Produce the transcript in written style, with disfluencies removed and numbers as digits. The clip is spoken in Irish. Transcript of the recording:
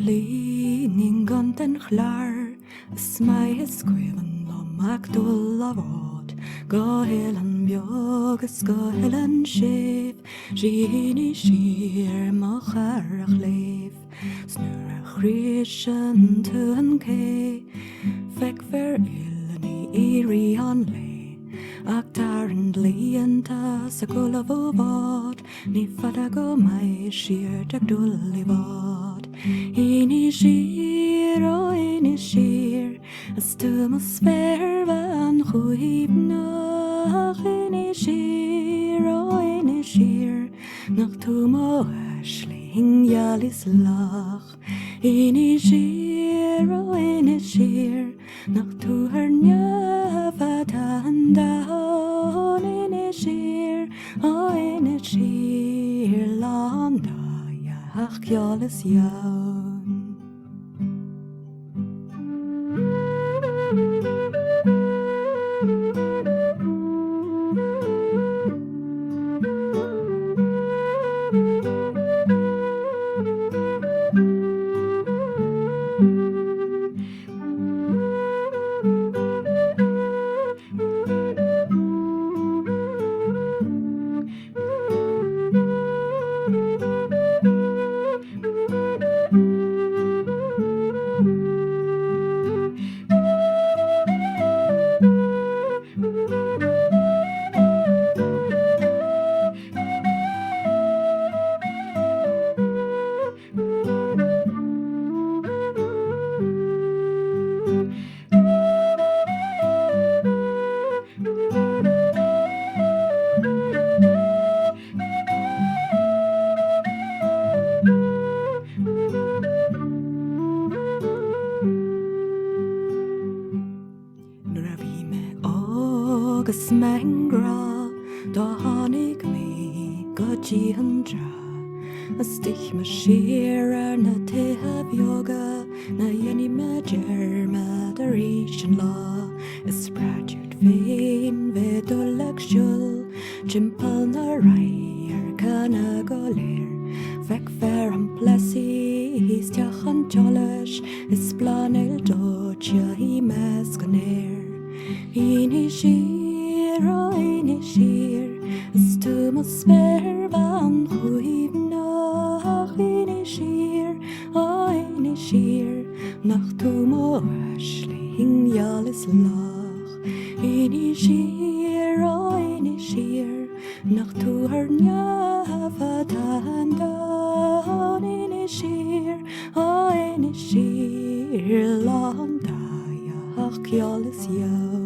leaning on den klaar, smij is kwijven om akdol avod. Gaeilge an biogus Gaeilge an shef, Gini shir mocharach leif. Snur a chrishan to an ke, Fek ver ilni iri an le. Actar and lianta sa gulavod, Ni fada go mai shir dag dulivod. Ini shir, o ini shir, As atmosfär van chuibnach. Ini shir, o ini shir, Nach tu mo ashling yalis lach. Ini shir, o ini shir, Nach tu hernya vatan down. Ini shir, o ini shir, Landa yach yalis yaun. Agus mengra, da hannig mi godji hundra. As dich ma shira na te have yoga, na yeni ma germa da rishan la. Is praju't vein vedolag shul, Jimpal na raier kana goler. Vek ver am plessi, his tiachan jolish, Is planel dodja hi mesganer. Ini shir, o ini shir, As atmosfär van chuibnach. Ini shir, o ini shir, Nach tu mo ashling yalis lach. Ini shir, o ini shir, Nach tu hernya vatan down. Ini shir, o ini shir, Landa yach yalis yaun.